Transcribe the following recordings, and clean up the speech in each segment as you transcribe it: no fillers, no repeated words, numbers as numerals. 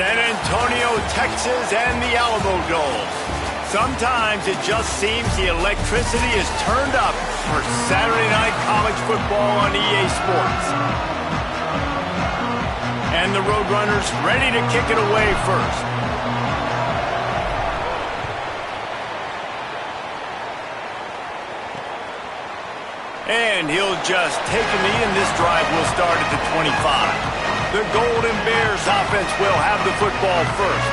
San Antonio, Texas, and the Alamo Dome. Sometimes it just seems the electricity is turned up for Saturday night college football on EA Sports. And the Roadrunners ready to kick it away first. And he'll just take a knee, and this drive will start at the 25. The Golden Bears offense will have the football first.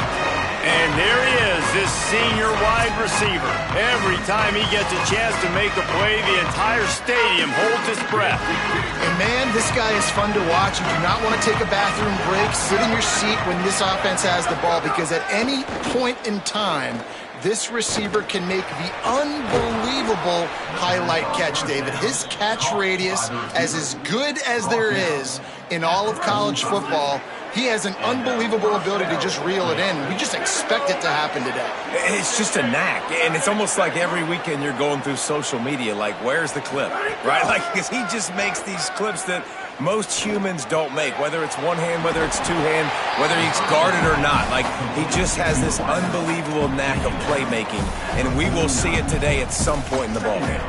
And there he is, this senior wide receiver. Every time he gets a chance to make a play, the entire stadium holds its breath. And man, this guy is fun to watch. You do not want to take a bathroom break, sit in your seat when this offense has the ball, because at any point in time, this receiver can make the unbelievable highlight catch, David. His catch radius is as good as there is in all of college football. He has an unbelievable ability to just reel it in. We just expect it to happen today. It's just a knack, and it's almost like every weekend you're going through social media, like, where's the clip, right? Like, because he just makes these clips that most humans don't make, whether it's one hand, whether it's two hand, whether he's guarded or not. Like, he just has this unbelievable knack of playmaking, and we will see it today at some point in the ballgame.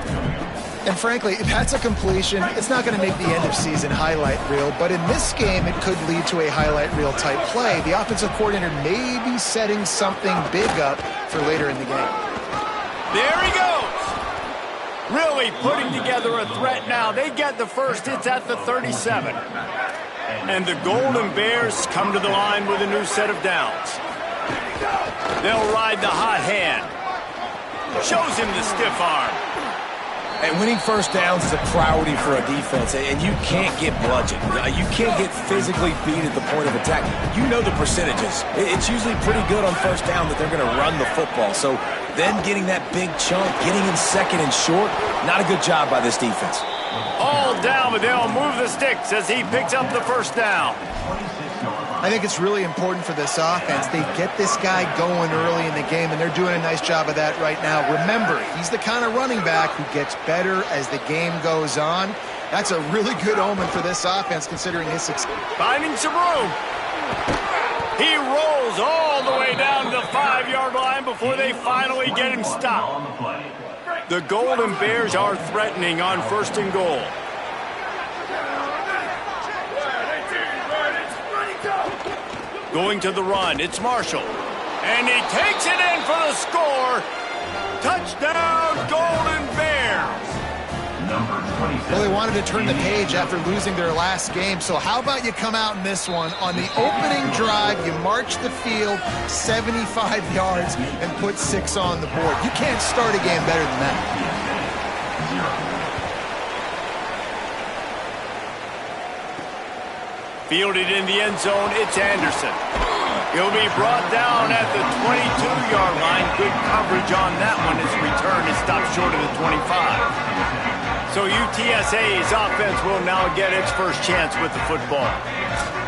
And frankly, if that's a completion, it's not going to make the end of season highlight reel, but in this game, it could lead to a highlight reel type play. The offensive coordinator may be setting something big up for later in the game. There he goes. Really putting together a threat now. They get the first. It's at the 37. And the Golden Bears come to the line with a new set of downs. They'll ride the hot hand. Shows him the stiff arm. And winning first downs is a priority for a defense, and you can't get bludgeoned. You can't get physically beat at the point of attack. You know the percentages. It's usually pretty good on first down that they're going to run the football. So then getting that big chunk, getting in second and short, not a good job by this defense. All down, but they'll move the sticks as he picks up the first down. I think it's really important for this offense. They get this guy going early in the game, and they're doing a nice job of that right now. Remember, he's the kind of running back who gets better as the game goes on. That's a really good omen for this offense, considering his success. Finding some room. He rolls all the way down to the 5-yard line before they finally get him stopped. The Golden Bears are threatening on first and goal. Going to the run, it's Marshall. And he takes it in for the score. Touchdown, Golden Bears. Well, they wanted to turn the page after losing their last game, so how about you come out in this one? On the opening drive, you march the field 75 yards and put 6 on the board. You can't start a game better than that. Fielded in the end zone, it's Anderson. He'll be brought down at the 22-yard line. Good coverage on that one. His return is stopped short of the 25. So UTSA's offense will now get its first chance with the football.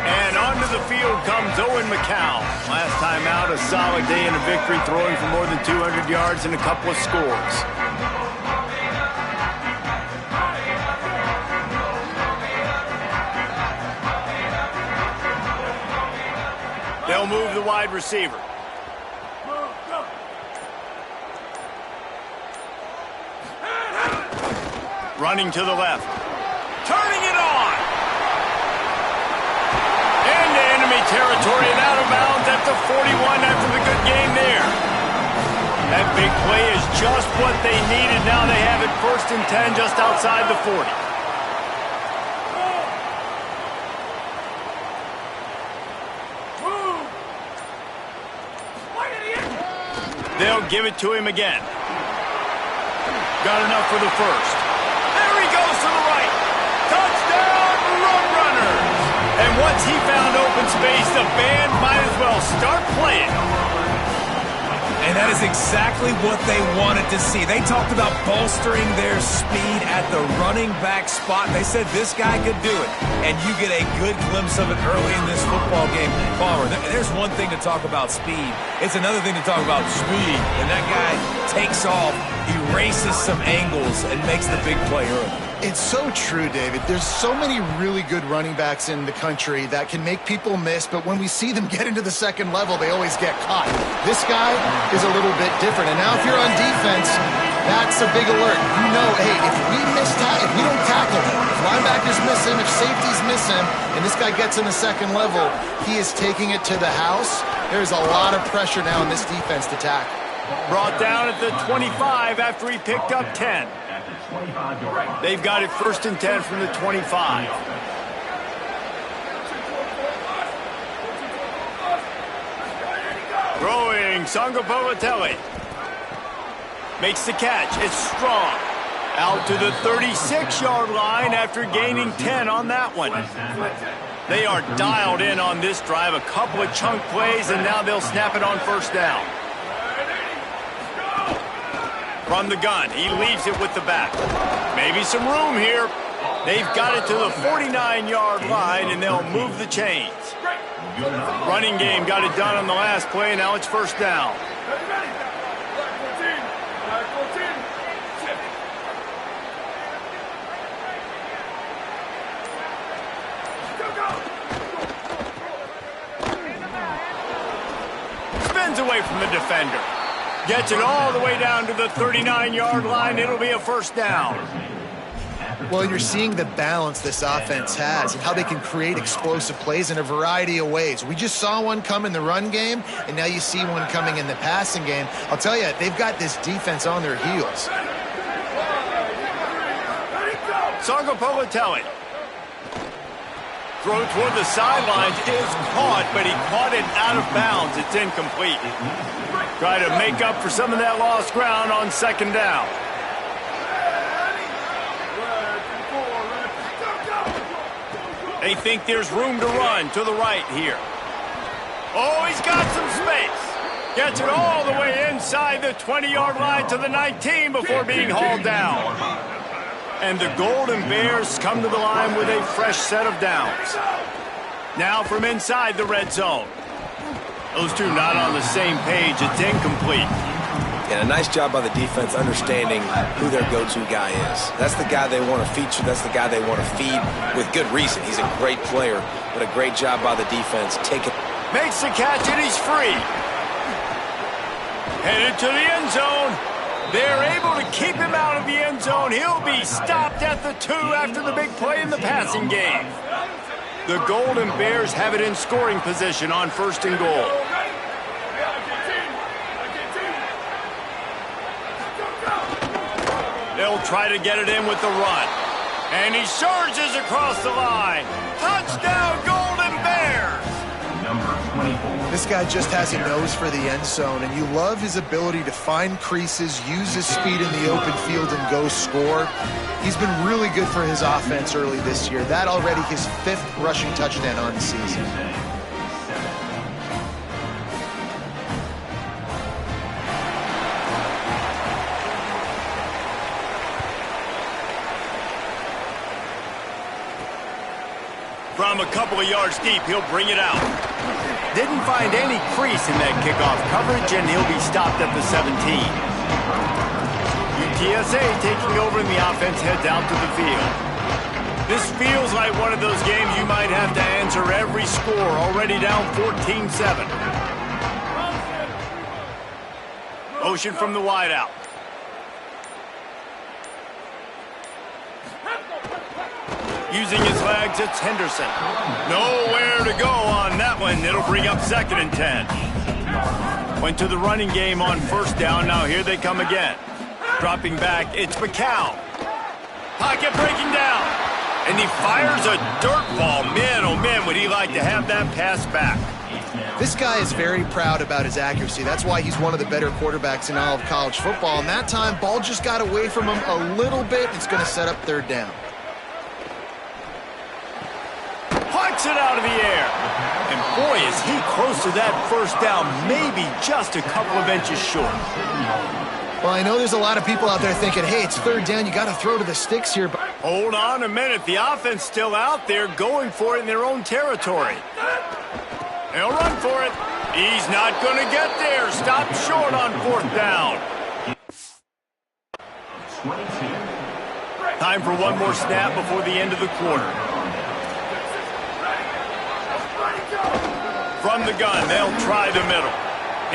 And onto the field comes Owen McCown. Last time out, a solid day and a victory, throwing for more than 200 yards and a couple of scores. They'll move the wide receiver. Running to the left. Turning it on. Into enemy territory and out of bounds at the 41 after the good game there. That big play is just what they needed. Now they have it first and 10 just outside the 40. They'll give it to him again. Got enough for the first. There he goes to the right. Touchdown, Roadrunners! And once he found open space, the band might as well start playing. And that is exactly what they wanted to see. They talked about bolstering their speed at the running back spot. They said this guy could do it. And you get a good glimpse of it early in this football game. Palmer, there's one thing to talk about speed. It's another thing to talk about speed. And that guy takes off, erases some angles, and makes the big play early. It's so true, David. There's so many really good running backs in the country that can make people miss, but when we see them get into the second level, they always get caught. This guy is a little bit different. And now if you're on defense, that's a big alert. You know, hey, if we don't tackle him, if linebackers miss him, if safeties miss him, and this guy gets in the second level, he is taking it to the house. There's a lot of pressure now in this defense to tackle. Brought down at the 25 after he picked up 10. They've got it 1st and 10 from the 25. Throwing, Sangapavatelli. Makes the catch. It's strong. Out to the 36-yard line after gaining 10 on that one. They are dialed in on this drive. A couple of chunk plays, and now they'll snap it on 1st down. From the gun, he leaves it with the back. Maybe some room here. They've got it to the 49-yard line, and they'll move the chains. Running game got it done on the last play, and now it's 1st down. Spins away from the defender. Gets it all the way down to the 39-yard line. It'll be a 1st down. Well, you're seeing the balance this offense has and how they can create explosive plays in a variety of ways. We just saw one come in the run game, and now you see one coming in the passing game. I'll tell you, they've got this defense on their heels. Sangapavatelli. Throw toward the sidelines is caught, but he caught it out of bounds. It's incomplete. Try to make up for some of that lost ground on 2nd down. They think there's room to run to the right here. Oh, he's got some space. Gets it all the way inside the 20-yard line to the 19 before being hauled down. And the Golden Bears come to the line with a fresh set of downs. Now from inside the red zone. Those two not on the same page. It's incomplete. And a nice job by the defense understanding who their go-to guy is. That's the guy they want to feature. That's the guy they want to feed with good reason. He's a great player, but a great job by the defense. Makes the catch, and he's free. Headed to the end zone. They're able to keep him out of the end zone. He'll be stopped at the 2 after the big play in the passing game. The Golden Bears have it in scoring position on 1st and goal. They'll try to get it in with the run. And he surges across the line. Touchdown, Golden Bears! This guy just has a nose for the end zone, and you love his ability to find creases, use his speed in the open field, and go score. He's been really good for his offense early this year. That already his 5th rushing touchdown on the season. From a couple of yards deep, he'll bring it out. Didn't find any crease in that kickoff coverage, and he'll be stopped at the 17. UTSA taking over, and the offense heads out to the field. This feels like one of those games you might have to answer every score, already down 14-7. Motion from the wideout. Using his legs, it's Henderson. Nowhere to go on that one. It'll bring up 2nd and 10. Went to the running game on 1st down. Now here they come again. Dropping back, it's McCown. Pocket breaking down. And he fires a dirt ball. Man, oh man, would he like to have that pass back. This guy is very proud about his accuracy. That's why he's one of the better quarterbacks in all of college football. And that time, ball just got away from him a little bit. It's going to set up 3rd down. It out of the air. And boy, is he close to that 1st down, maybe just a couple of inches short. Well, I know there's a lot of people out there thinking, hey, it's 3rd down, you got to throw to the sticks here. But hold on a minute. The offense still out there going for it in their own territory. They'll run for it. He's not going to get there. Stopped short on 4th down. Time for one more snap before the end of the quarter. From the gun, they'll try the middle.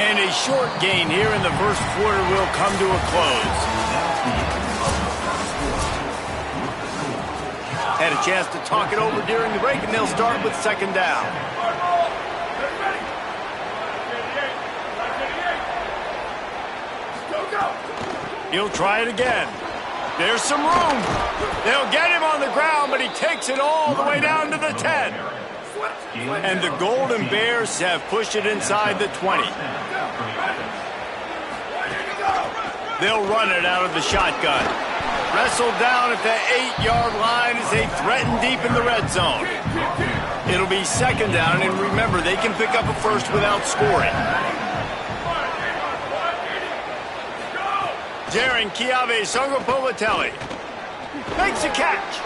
And a short gain here in the first quarter will come to a close. Had a chance to talk it over during the break, and they'll start with second down. He'll try it again. There's some room. They'll get him on the ground, but he takes it all the way down to the 10. And the Golden Bears have pushed it inside the 20. They'll run it out of the shotgun. Wrestled down at the 8-yard line as they threaten deep in the red zone. It'll be second down, and remember, they can pick up a first without scoring. Darren Chiave Songopolitelli makes a catch.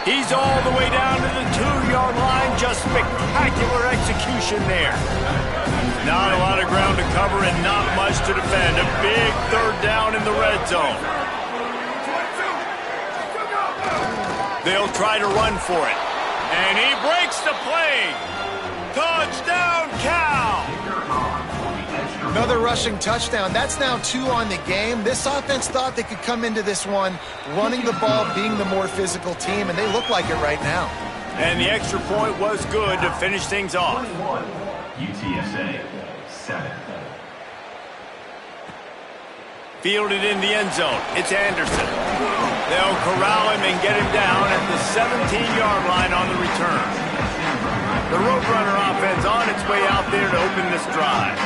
He's all the way down to the 2-yard line. Just spectacular execution there. Not a lot of ground to cover and not much to defend. A big third down in the red zone. They'll try to run for it. And he breaks the play. Touchdown, Cal! Another rushing touchdown. That's now 2 on the game. This offense thought they could come into this one running the ball, being the more physical team, and they look like it right now. And the extra point was good to finish things off. UTSA 7. Fielded in the end zone. It's Anderson. They'll corral him and get him down at the 17-yard line on the return. The Roadrunner offense on its way out there to open this drive.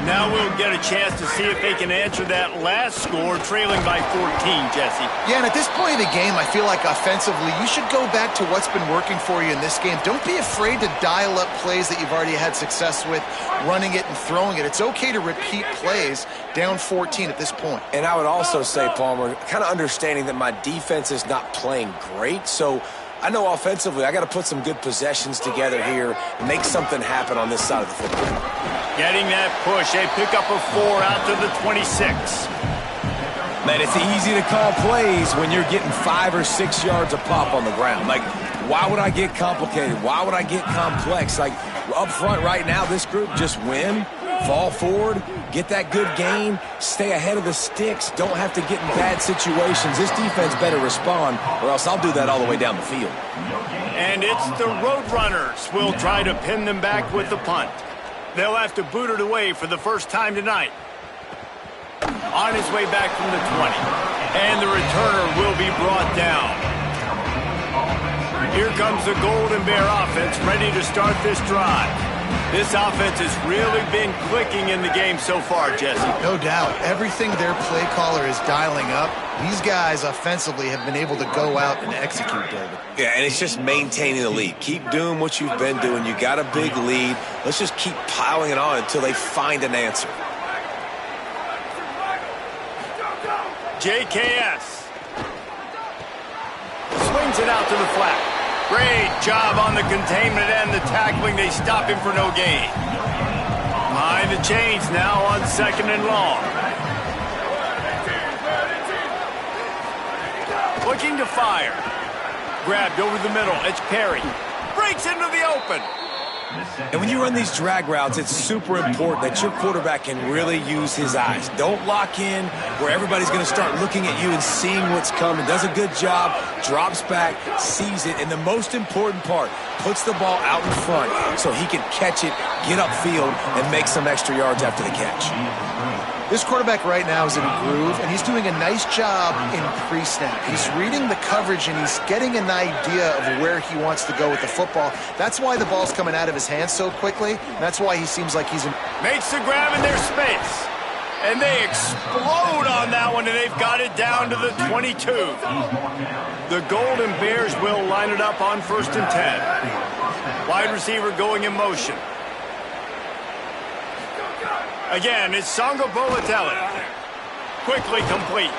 Now we'll get a chance to see if they can answer that last score, trailing by 14, Jesse. Yeah, and at this point of the game, I feel like offensively, you should go back to what's been working for you in this game. Don't be afraid to dial up plays that you've already had success with, running it and throwing it. It's okay to repeat plays down 14 at this point. And I would also say, Palmer, kind of understanding that my defense is not playing great, so I know offensively I got to put some good possessions together here and make something happen on this side of the football. Getting that push, they pick up a 4 out to the 26. Man, it's easy to call plays when you're getting 5 or 6 yards a pop on the ground. Like, why would I get complicated? Why would I get complex? Like, up front right now, this group just win, fall forward, get that good gain, stay ahead of the sticks, don't have to get in bad situations. This defense better respond, or else I'll do that all the way down the field. And it's the Roadrunners. We'll try to pin them back with the punt. They'll have to boot it away for the first time tonight. On his way back from the 20. And the returner will be brought down. Here comes the Golden Bear offense ready to start this drive. This offense has really been clicking in the game so far, Jesse. No doubt. Everything their play caller is dialing up, these guys offensively have been able to go out and execute, David. Yeah, and it's just maintaining the lead. Keep doing what you've been doing. You got a big lead. Let's just keep piling it on until they find an answer. JKS swings it out to the flat. Great job on the containment and the tackling. They stop him for no gain. Behind the chains now on second and long. Looking to fire. Grabbed over the middle. It's Perry. Breaks into the open. And when you run these drag routes, it's super important that your quarterback can really use his eyes. Don't lock in where everybody's going to start looking at you and seeing what's coming. Does a good job, drops back, sees it, and the most important part, puts the ball out in front so he can catch it, get upfield, and make some extra yards after the catch. This quarterback right now is in a groove, and he's doing a nice job in pre-snap. He's reading the coverage, and he's getting an idea of where he wants to go with the football. That's why the ball's coming out of his hands so quickly. That's why he seems like he's in... Makes the grab in their space. And they explode on that one, and they've got it down to the 22. The Golden Bears will line it up on 1st and 10. Wide receiver going in motion. Again, it's Songopolitelli. Quickly complete.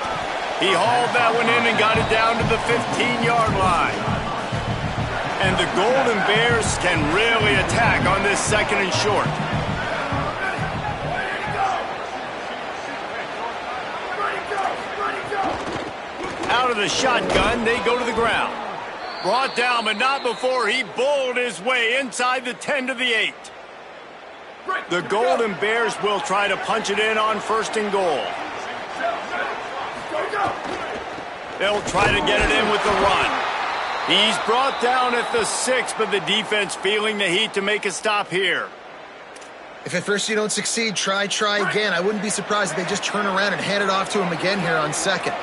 He hauled that one in and got it down to the 15-yard line. And the Golden Bears can really attack on this second and short. Out of of the shotgun, they go to the ground. Brought down, but not before he bowled his way inside the 10 to the 8. The Golden Bears will try to punch it in on 1st and goal. They'll try to get it in with the run. He's brought down at the 6, but the defense feeling the heat to make a stop here. If at first you don't succeed, try again. I wouldn't be surprised if they just turn around and hand it off to him again here on 2nd.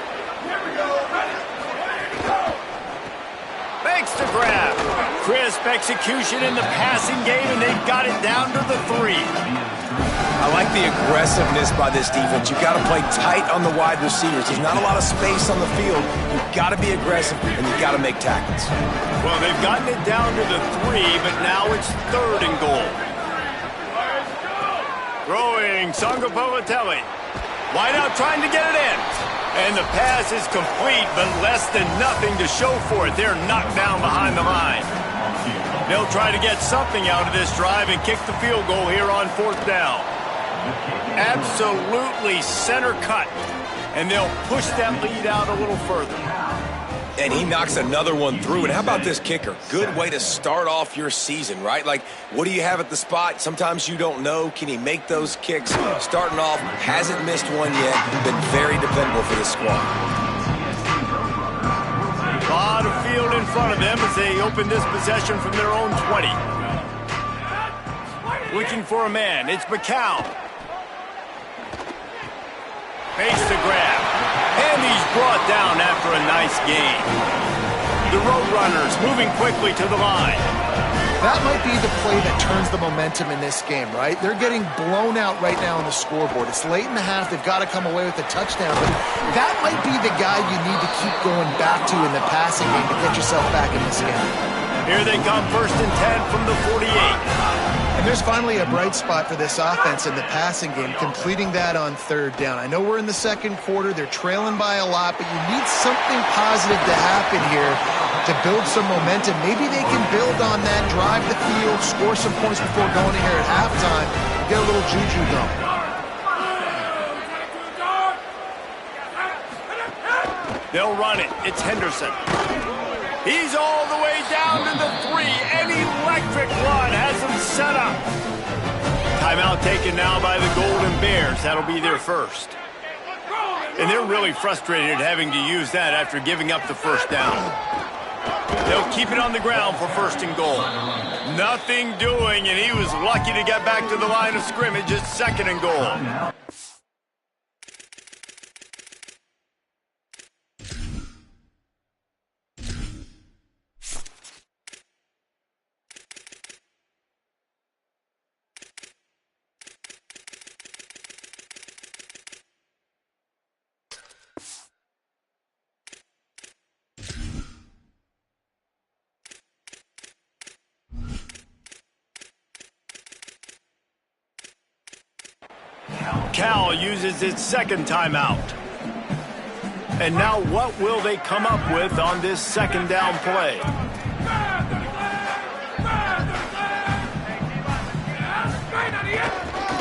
Makes the grab. Crisp execution in the passing game, and they've got it down to the 3. I like the aggressiveness by this defense. You've got to play tight on the wide receivers. There's not a lot of space on the field. You've got to be aggressive, and you've got to make tackles. Well, they've gotten it down to the 3, but now it's 3rd and goal. Throwing Sangapovatelli. Wide out trying to get it in. And the pass is complete, but less than nothing to show for it. They're knocked down behind the line. They'll try to get something out of this drive and kick the field goal here on 4th down. Absolutely center cut. And they'll push that lead out a little further. And he knocks another one through. And how about this kicker? Good way to start off your season, right? Like, what do you have at the spot? Sometimes you don't know. Can he make those kicks? Starting off, hasn't missed one yet. Been very dependable for this squad. A lot of field in front of them as they open this possession from their own 20. Looking for a man. It's McCown. Makes the grab. And he's brought down after a nice gain. The Roadrunners moving quickly to the line. That might be the play that turns the momentum in this game, right? They're getting blown out right now on the scoreboard. It's late in the half. They've got to come away with a touchdown. But that might be the guy you need to keep going back to in the passing game to get yourself back in this game. Here they come, 1st and 10 from the 48. And there's finally a bright spot for this offense in the passing game, completing that on 3rd down. I know we're in the 2nd quarter. They're trailing by a lot, but you need something positive to happen here to build some momentum. Maybe they can build on that, drive the field, score some points before going in here at halftime, get a little juju going. They'll run it. It's Henderson. He's all the way down to the 3. An electric run has him set up. Timeout taken now by the Golden Bears. That'll be their first. And they're really frustrated having to use that after giving up the 1st down. They'll keep it on the ground for 1st and goal. Nothing doing, and he was lucky to get back to the line of scrimmage. It's 2nd and goal. Cal uses its 2nd timeout. And now what will they come up with on this 2nd down play?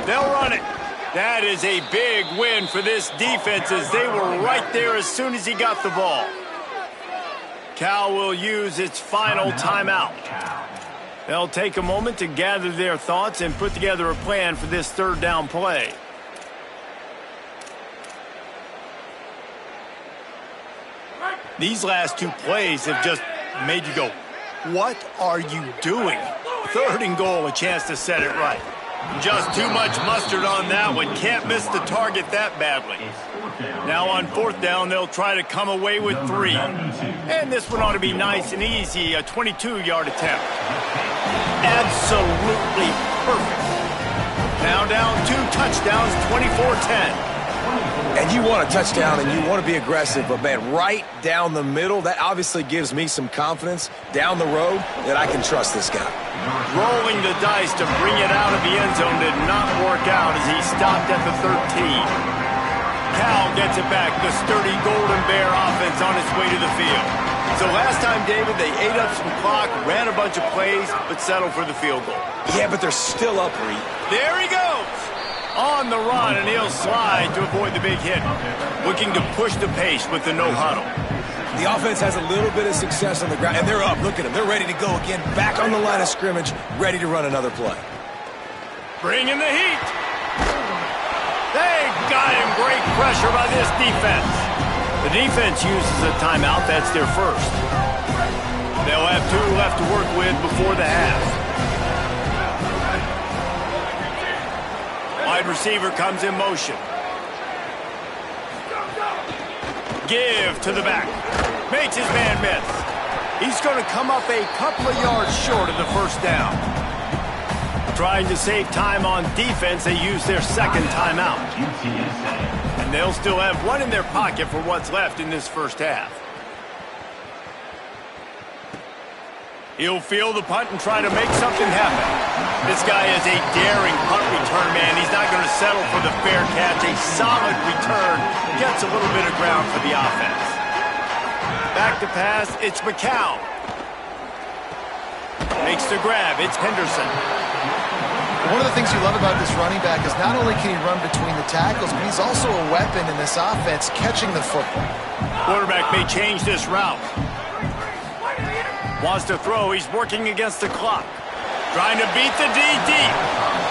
They'll run it. That is a big win for this defense as they were right there as soon as he got the ball. Cal will use its final timeout. They'll take a moment to gather their thoughts and put together a plan for this 3rd down play. These last 2 plays have just made you go, what are you doing? 3rd and goal, a chance to set it right. Just too much mustard on that one. Can't miss the target that badly. Now on 4th down, they'll try to come away with 3. And this one ought to be nice and easy, a 22-yard attempt. Absolutely perfect. Now down 2 touchdowns, 24-10. And you want a touchdown and you want to be aggressive, but man, right down the middle, that obviously gives me some confidence down the road that I can trust this guy. Rolling the dice to bring it out of the end zone did not work out as he stopped at the 13. Cal gets it back, the sturdy Golden Bear offense on its way to the field. So last time, David, they ate up some clock, ran a bunch of plays, but settled for the field goal. Yeah, but they're still up, Reed. There he goes. On the run, and he'll slide to avoid the big hit. Looking to push the pace with the no huddle. The offense has a little bit of success on the ground, and they're up. Look at them. They're ready to go again. Back on the line of scrimmage, ready to run another play. Bring in the heat. They got him. Great pressure by this defense. The defense uses a timeout. That's their first. They'll have 2 left to work with before the half. Wide receiver comes in motion. Give to the back. Makes his man miss. He's going to come up a couple of yards short of the first down. Trying to save time on defense, they use their second timeout. UTSA. And they'll still have 1 in their pocket for what's left in this first half. He'll field the punt and try to make something happen. This guy is a daring punt return man. He's not going to settle for the fair catch. A solid return. Gets a little bit of ground for the offense. Back to pass. It's McCown. Makes the grab. It's Henderson. One of the things you love about this running back is not only can he run between the tackles, but he's also a weapon in this offense catching the football. Quarterback may change this route. Wants to throw. He's working against the clock. Trying to beat the D deep.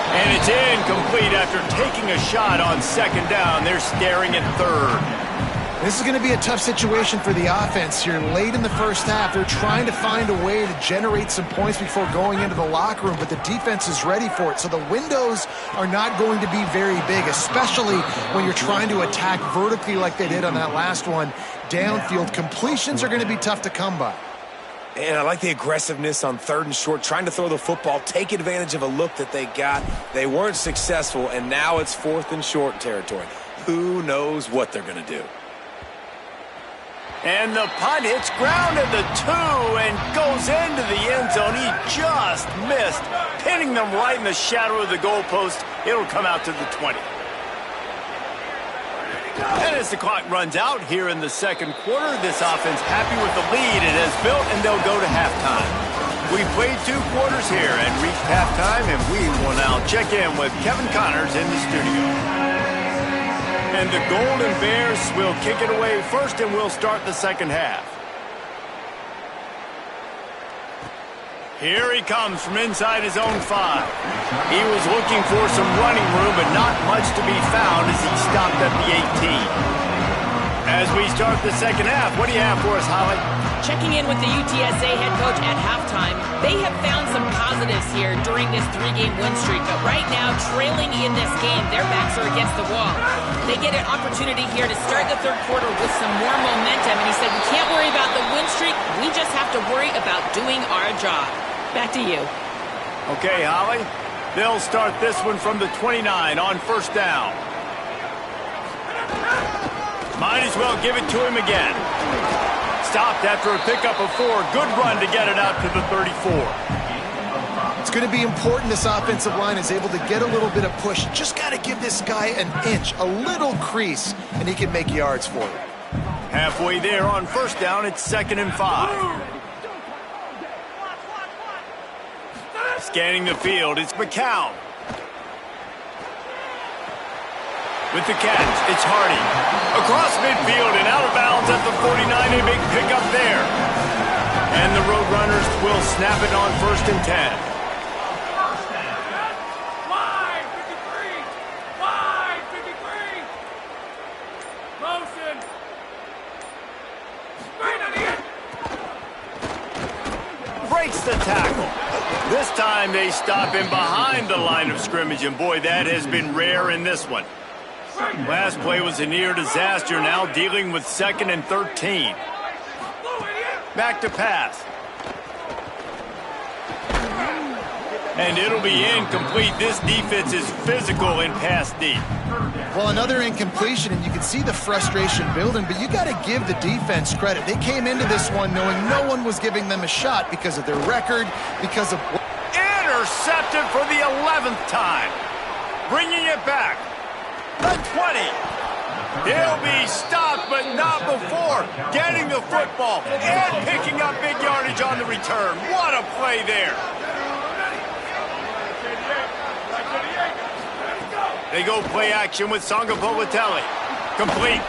And it's incomplete after taking a shot on second down. They're staring at third. This is going to be a tough situation for the offense here. Late in the first half, they're trying to find a way to generate some points before going into the locker room, but the defense is ready for it. So the windows are not going to be very big, especially when you're trying to attack vertically like they did on that last one. Downfield completions are going to be tough to come by. And I like the aggressiveness on 3rd and short, trying to throw the football, take advantage of a look that they got. They weren't successful, and now it's 4th and short territory. Who knows what they're going to do? And the punt hits ground at the 2 and goes into the end zone. He just missed, pinning them right in the shadow of the goalpost. It'll come out to the 20. And as the clock runs out here in the second quarter, this offense happy with the lead it has built, and they'll go to halftime. We played 2 quarters here and reached halftime, and we will now check in with Kevin Connors in the studio. And the Golden Bears will kick it away first, and we'll start the second half. Here he comes from inside his own 5. He was looking for some running room, but not much to be found as he stopped at the 18. As we start the second half, what do you have for us, Holly? Checking in with the UTSA head coach at halftime, they have found some positives here during this 3-game win streak, but right now, trailing in this game, their backs are against the wall. They get an opportunity here to start the third quarter with some more momentum, and he said, we can't worry about the win streak, we just have to worry about doing our job. Back to you. Okay, Holly. They'll start this one from the 29 on first down. Might as well give it to him again. Stopped after a pickup of 4. Good run to get it out to the 34. It's going to be important this offensive line is able to get a little bit of push. Just got to give this guy an inch, a little crease, and he can make yards for you. Halfway there on first down, it's 2nd and 5. Scanning the field, it's McCown. With the catch, it's Hardy. Across midfield and out of bounds at the 49, a big pickup there. And the Roadrunners will snap it on 1st and 10. Breaks the tackle. This time they stop him behind the line of scrimmage, and boy, that has been rare in this one. Last play was a near disaster, now dealing with 2nd and 13. Back to pass. And it'll be incomplete. This defense is physical in pass deep. Well, another incompletion, and you can see the frustration building, but you got to give the defense credit. They came into this one knowing no one was giving them a shot because of their record, because of... Intercepted for the 11th time. Bringing it back. The 20. He'll be stopped, but not before getting the football and picking up big yardage on the return. What a play there. They go play action with Sangapolitelli. Complete.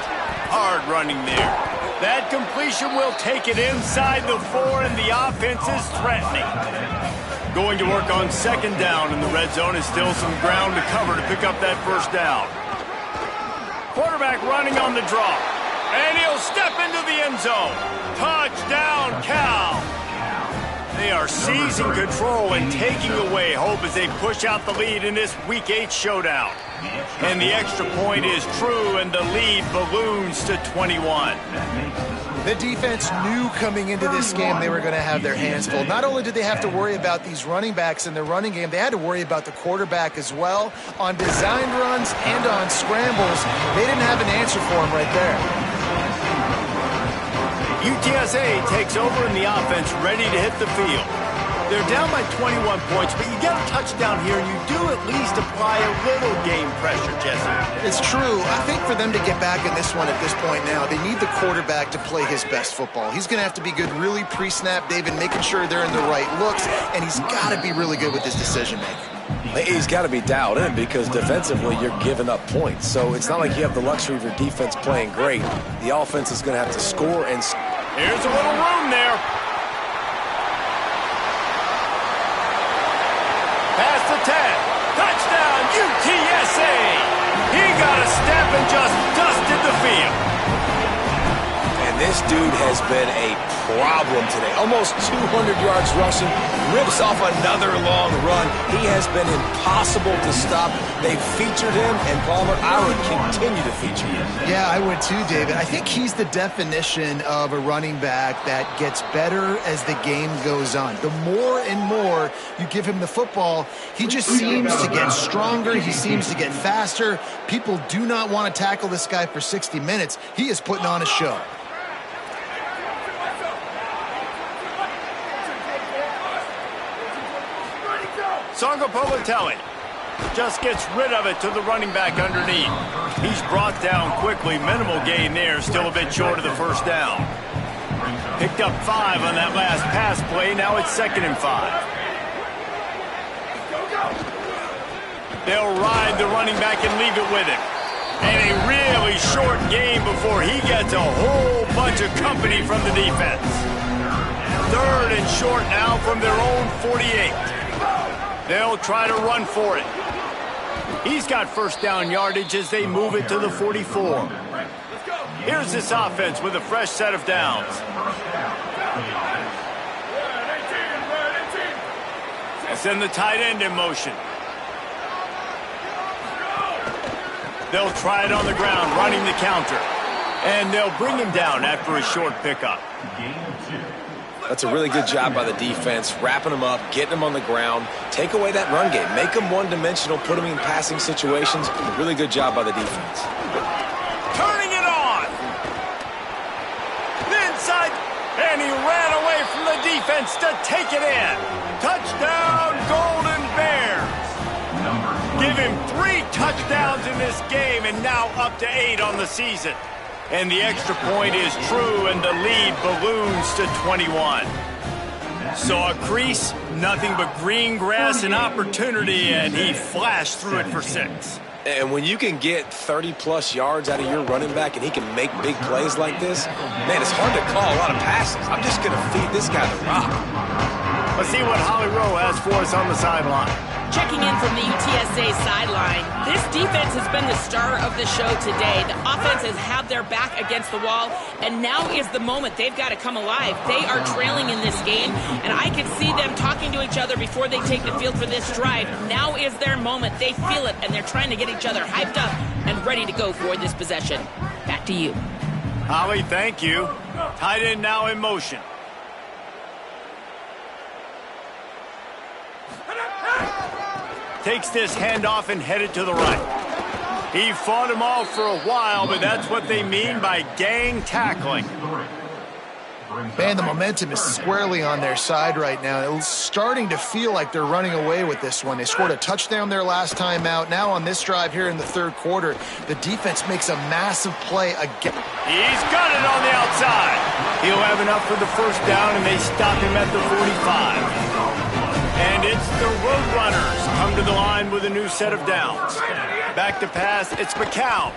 Hard running there. That completion will take it inside the 4, and the offense is threatening. Going to work on second down in the red zone is still some ground to cover to pick up that first down. Quarterback running on the draw. And he'll step into the end zone. Touchdown, Cal. They are seizing control and taking away hope as they push out the lead in this Week 8 showdown. And the extra point is true, and the lead balloons to 21. The defense knew coming into this game they were going to have their hands full. Not only did they have to worry about these running backs in the running game, they had to worry about the quarterback as well. On designed runs and on scrambles, they didn't have an answer for him right there. UTSA takes over in the offense, ready to hit the field. They're down by 21 points, but you get a touchdown here, and you do at least apply a little game pressure, Jesse. It's true. I think for them to get back in this one at this point now, they need the quarterback to play his best football. He's going to have to be good really pre-snap, David, making sure they're in the right looks, and he's got to be really good with his decision-making. He's got to be dialed in because defensively you're giving up points. So it's not like you have the luxury of your defense playing great. The offense is going to have to score and... Here's a little room there. Past the 10. Touchdown, UTSA. He got a step and just dusted the field. And this dude has been a problem today. Almost 200 yards rushing, rips off another long run. He has been impossible to stop. They've featured him, and Palmer, I would continue to feature him. Yeah, I would too, David. I think he's the definition of a running back that gets better as the game goes on. The more and more you give him the football, he just seems to get stronger. He seems to get faster. People do not want to tackle this guy for 60 minutes. He is putting on a show. Sangapolitelli just gets rid of it to the running back underneath. He's brought down quickly. Minimal gain there, still a bit short of the first down. Picked up 5 on that last pass play. Now it's 2nd and 5. They'll ride the running back and leave it with him. And a really short game before he gets a whole bunch of company from the defense. 3rd and short now from their own 48. They'll try to run for it. He's got first down yardage as they move it to the 44. Here's this offense with a fresh set of downs. They send the tight end in motion. They'll try it on the ground, running the counter. And they'll bring him down after a short pickup. That's a really good job by the defense, wrapping them up, getting them on the ground, take away that run game, make them one-dimensional, put them in passing situations. Really good job by the defense. Turning it on. Inside, and he ran away from the defense to take it in. Touchdown, Golden Bears. Give him 3 touchdowns in this game, and now up to 8 on the season. And the extra point is true, and the lead balloons to 21. Saw a crease, nothing but green grass and opportunity, and he flashed through it for 6. And when you can get 30-plus yards out of your running back and he can make big plays like this, man, it's hard to call a lot of passes. I'm just going to feed this guy the rock. Let's see what Holly Rowe has for us on the sideline. Checking in from the UTSA sideline, this defense has been the star of the show today. The offense has had their back against the wall, and now is the moment they've got to come alive. They are trailing in this game, and I can see them talking to each other before they take the field for this drive. Now is their moment. They feel it, and they're trying to get each other hyped up and ready to go for this possession. Back to you. Holly, thank you. Tight end now in motion. Takes this handoff and headed to the right. He fought him off for a while, but that's what they mean by gang tackling. Man, the momentum is squarely on their side right now. It's starting to feel like they're running away with this one. They scored a touchdown their last time out. Now on this drive here in the 3rd quarter, the defense makes a massive play again. He's got it on the outside. He'll have enough for the first down, and they stop him at the 45. And it's the Roadrunners come to the line with a new set of downs. Back to pass, it's McCown.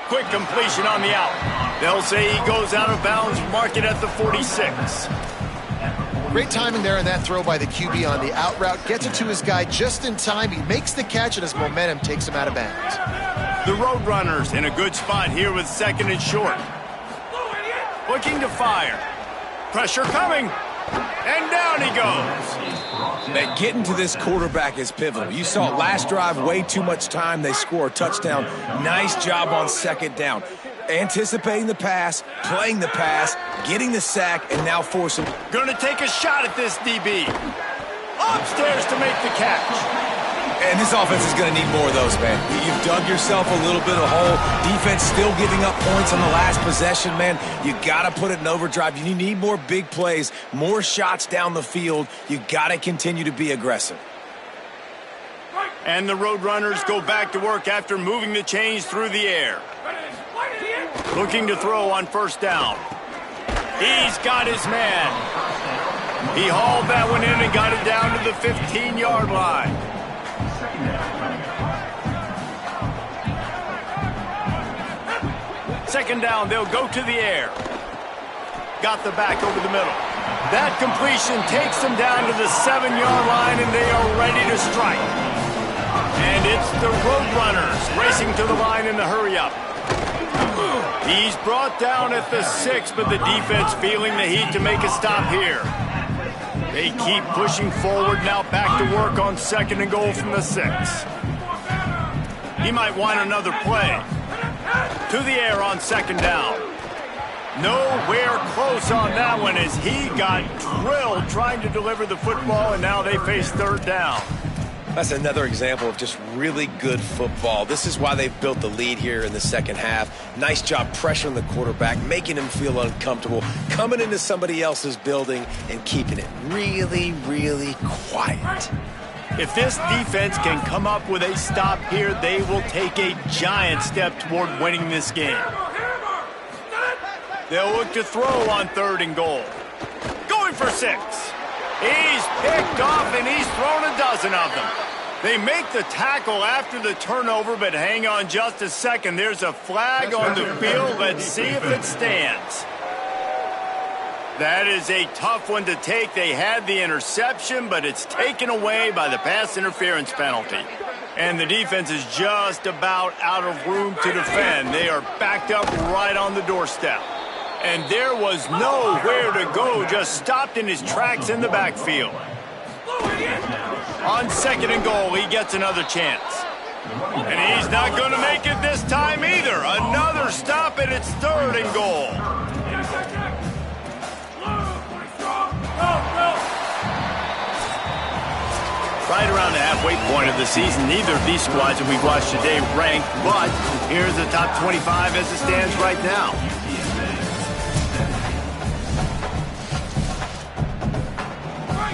Quick completion on the out. They'll say he goes out of bounds, mark it at the 46. Great timing there in that throw by the QB on the out route. Gets it to his guy just in time. He makes the catch, and his momentum takes him out of bounds. The Roadrunners in a good spot here with second and short. Looking to fire. Pressure coming. And down he goes. Man, getting to this quarterback is pivotal. You saw last drive, way too much time. They score a touchdown. Nice job on second down. Anticipating the pass, playing the pass, getting the sack, and now forcing. Gonna take a shot at this DB. Upstairs to make the catch. And this offense is going to need more of those, man. You've dug yourself a little bit of hole. Defense still giving up points on the last possession, man. You got to put it in overdrive. You need more big plays, more shots down the field. You got to continue to be aggressive. And the Roadrunners go back to work after moving the chains through the air. Looking to throw on first down. He's got his man. He hauled that one in and got it down to the 15-yard line. Second down, they'll go to the air. Got the back over the middle. That completion takes them down to the 7-yard line, and they are ready to strike. And it's the Roadrunners racing to the line in the hurry-up. He's brought down at the 6, but the defense feeling the heat to make a stop here. They keep pushing forward, now back to work on second and goal from the 6. He might want another play. To the air on second down. Nowhere close on that one as he got drilled trying to deliver the football, and now they face third down. That's another example of just really good football. This is why they've built the lead here in the second half. Nice job pressuring the quarterback, making him feel uncomfortable, coming into somebody else's building and keeping it really, really quiet. If this defense can come up with a stop here, they will take a giant step toward winning this game. They'll look to throw on third and goal. Going for 6. He's picked off, and he's thrown a dozen of them. They make the tackle after the turnover, but hang on just a second. There's a flag on the field. Let's see if it stands. That is a tough one to take. They had the interception, but it's taken away by the pass interference penalty. And the defense is just about out of room to defend. They are backed up right on the doorstep. And there was nowhere to go, just stopped in his tracks in the backfield. On second and goal, he gets another chance. And he's not going to make it this time either. Another stop, and it's third and goal. Right around the halfway point of the season, neither of these squads that we've watched today ranked, but here's the top 25 as it stands right now.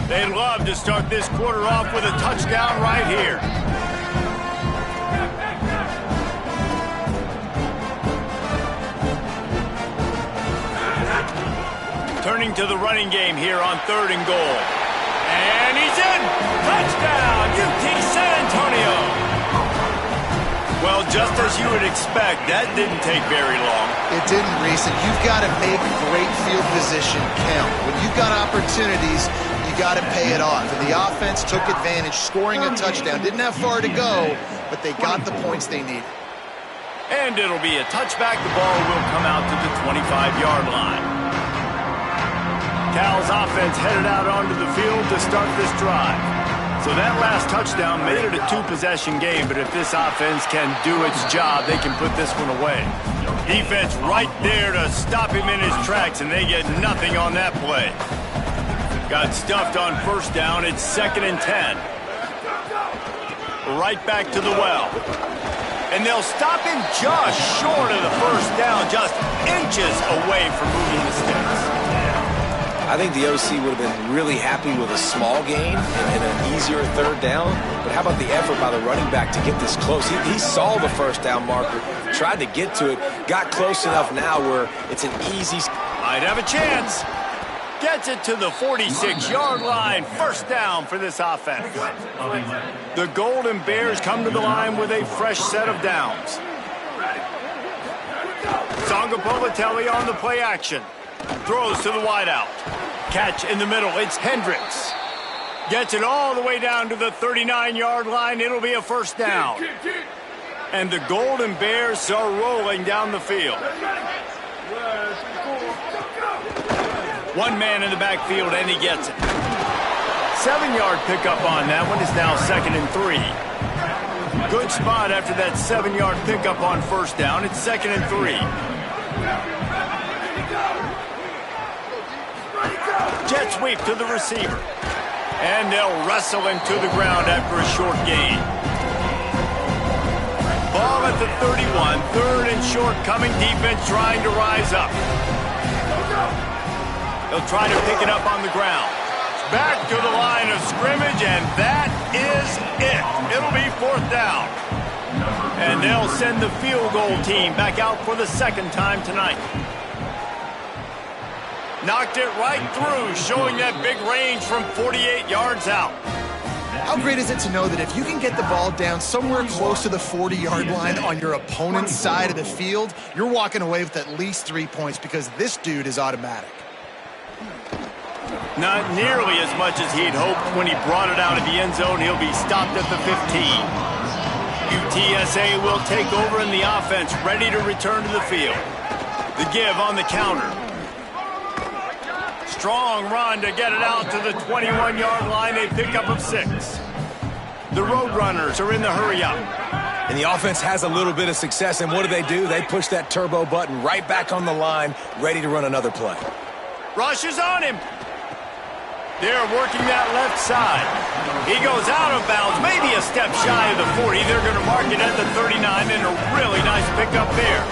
They'd love to start this quarter off with a touchdown right here. Turning to the running game here on third and goal. And he's in! Touchdown, UT San Antonio! Well, just as you would expect, that didn't take very long. It didn't, Reese, and you've got to make great field position count. When you've got opportunities, you got to pay it off. And the offense took advantage, scoring a touchdown. Didn't have far to go, but they got the points they needed. And it'll be a touchback. The ball will come out to the 25-yard line. Cal's offense headed out onto the field to start this drive. So that last touchdown made it a two-possession game, but if this offense can do its job, they can put this one away. Defense right there to stop him in his tracks, and they get nothing on that play. Got stuffed on first down. It's second and 10. Right back to the well. And they'll stop him just short of the first down, just inches away from moving the sticks. I think the OC would have been really happy with a small gain and an easier third down. But how about the effort by the running back to get this close? He saw the first down marker, tried to get to it, got close enough now where it's an easy. Might have a chance. Gets it to the 46-yard line. First down for this offense. The Golden Bears come to the line with a fresh set of downs. Sangapolitelli on the play action. Throws to the wideout. Catch in the middle. It's Hendricks. Gets it all the way down to the 39-yard line. It'll be a first down. And the Golden Bears are rolling down the field. One man in the backfield, and he gets it. 7-yard pickup on that one. Is now 2nd and 3. Good spot after that 7-yard pickup on first down. It's 2nd and 3. Jet sweep to the receiver. And they'll wrestle him to the ground after a short gain. Ball at the 31, 3rd and short, coming defense trying to rise up. They'll try to pick it up on the ground. Back to the line of scrimmage, and that is it. It'll be 4th down. And they'll send the field goal team back out for the 2nd time tonight. Knocked it right through, showing that big range from 48 yards out. How great is it to know that if you can get the ball down somewhere close to the 40-yard line on your opponent's side of the field, you're walking away with at least 3 points because this dude is automatic. Not nearly as much as he'd hoped when he brought it out of the end zone. He'll be stopped at the 15. UTSA will take over in the offense, ready to return to the field. The give on the counter. Strong run to get it out to the 21-yard line. A pickup of 6. The Roadrunners are in the hurry-up. And the offense has a little bit of success, and what do? They push that turbo button right back on the line, ready to run another play. Rush is on him. They're working that left side. He goes out of bounds, maybe a step shy of the 40. They're going to mark it at the 39, and a really nice pickup there.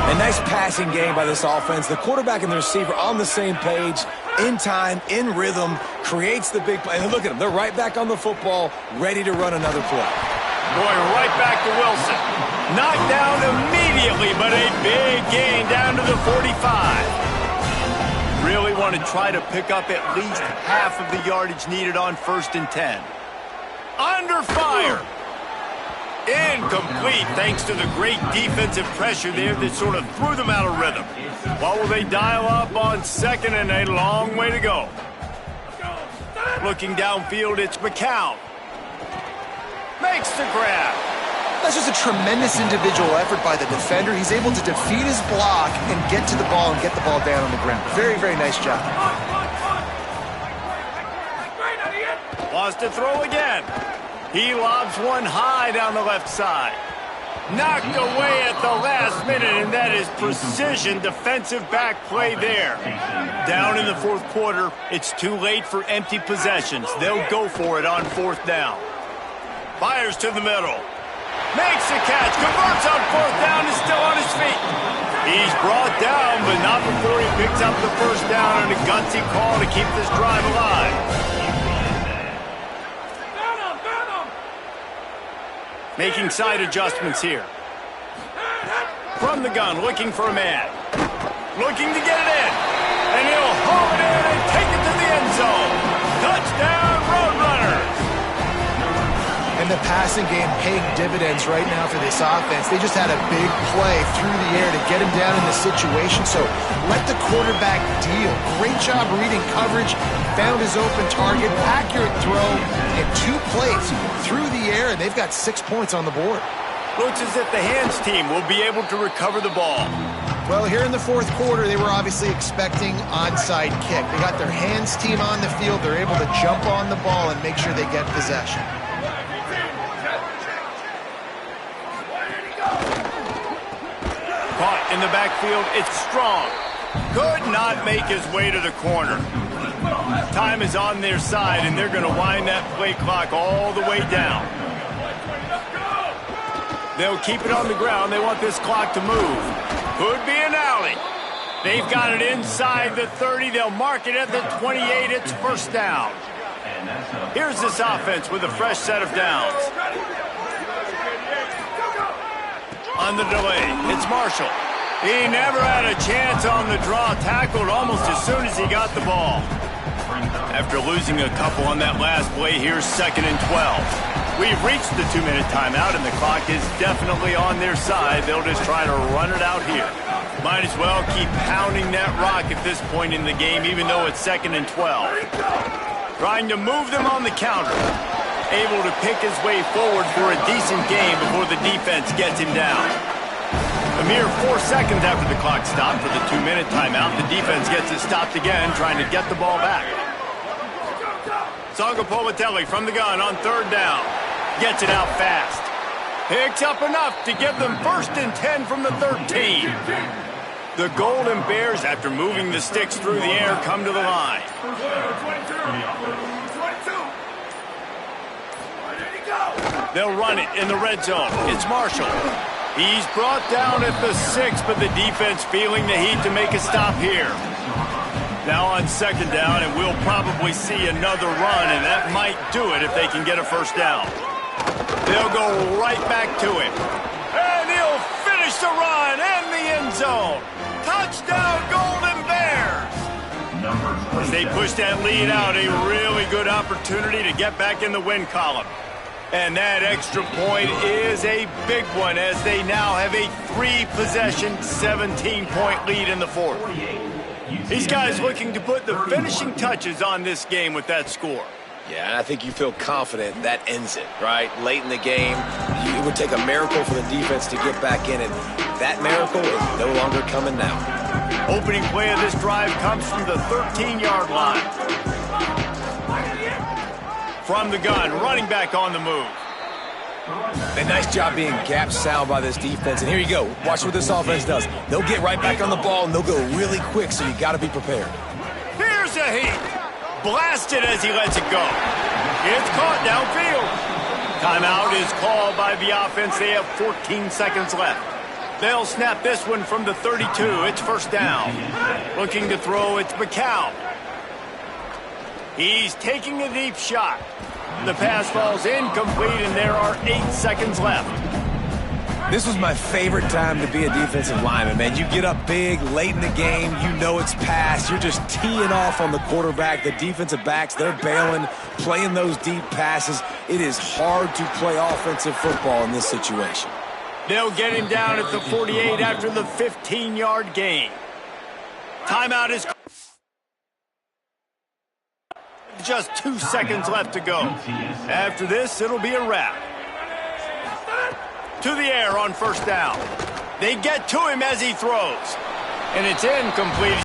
A nice passing game by this offense. The quarterback and the receiver on the same page, in time, in rhythm, creates the big play. And look at them. They're right back on the football, ready to run another play. Going right back to Wilson. Knocked down immediately, but a big gain down to the 45. Really want to try to pick up at least half of the yardage needed on 1st and 10. Under fire. Incomplete, thanks to the great defensive pressure there that sort of threw them out of rhythm. What will they dial up on 2nd, and a long way to go? Looking downfield, it's McCown. Makes the grab. That's just a tremendous individual effort by the defender. He's able to defeat his block and get to the ball and get the ball down on the ground. Very, very nice job. Wants to throw again. He lobs one high down the left side. Knocked away at the last minute, and that is precision defensive back play there. Down in the 4th quarter, it's too late for empty possessions. They'll go for it on 4th down. Fires to the middle. Makes the catch, converts on 4th down, is still on his feet. He's brought down, but not before he picks up the first down, and a gutsy call to keep this drive alive. Making side adjustments here. From the gun, looking for a man. Looking to get it in. And he'll haul it in and take it to the end zone. Touchdown, Roadrunners. And the passing game paying dividends right now for this offense. They just had a big play through the air to get him down in the situation. So let the quarterback deal. Great job reading coverage. Found his open target. Accurate throw. And 2 plays through the air, and they've got 6 points on the board. Looks as if the hands team will be able to recover the ball. Well, here in the 4th quarter, they were obviously expecting onside kick. They got their hands team on the field. They're able to jump on the ball and make sure they get possession. Caught in the backfield, it's Strong. Could not make his way to the corner. Time is on their side, and they're going to wind that play clock all the way down. They'll keep it on the ground. They want this clock to move. Could be an alley. They've got it inside the 30. They'll mark it at the 28. It's first down. Here's this offense with a fresh set of downs. On the delay, it's Marshall. He never had a chance on the draw, tackled almost as soon as he got the ball. After losing a couple on that last play, here's 2nd and 12. We've reached the 2-minute timeout, and the clock is definitely on their side. They'll just try to run it out here. Might as well keep pounding that rock at this point in the game, even though it's 2nd and 12. Trying to move them on the counter. Able to pick his way forward for a decent game before the defense gets him down. A mere 4 seconds after the clock stopped for the 2-minute timeout, the defense gets it stopped again, trying to get the ball back. Sangapolitelli from the gun on 3rd down. Gets it out fast. Picks up enough to give them 1st and 10 from the 13. The Golden Bears, after moving the sticks through the air, come to the line. They'll run it in the red zone. It's Marshall. He's brought down at the 6, but the defense feeling the heat to make a stop here. Now on 2nd down, and we'll probably see another run, and that might do it if they can get a 1st down. They'll go right back to him. And he'll finish the run in the end zone. Touchdown, Golden Bears! As they push that lead out, a really good opportunity to get back in the win column. And that extra point is a big one as they now have a 3-possession, 17-point lead in the 4th. These guys looking to put the finishing touches on this game with that score. Yeah, and I think you feel confident that ends it, right? Late in the game, it would take a miracle for the defense to get back in it. That miracle is no longer coming now. Opening play of this drive comes from the 13-yard line. From the gun, running back on the move. A nice job being gap sound by this defense. And here you go. Watch what this offense does. They'll get right back on the ball, and they'll go really quick, so you got to be prepared. Here's a heat. Blasted as he lets it go. It's caught downfield. Timeout is called by the offense. They have 14 seconds left. They'll snap this one from the 32. It's 1st down. Looking to throw, it's McCown. He's taking a deep shot. The pass falls incomplete, and there are 8 seconds left. This was my favorite time to be a defensive lineman, man. You get up big, late in the game, you know it's past. You're just teeing off on the quarterback. The defensive backs, they're bailing, playing those deep passes. It is hard to play offensive football in this situation. They'll get him down at the 48 after the 15-yard gain. Timeout is just 2 seconds left to go. After this, it'll be a wrap. To the air on 1st down. They get to him as he throws. And it's incomplete.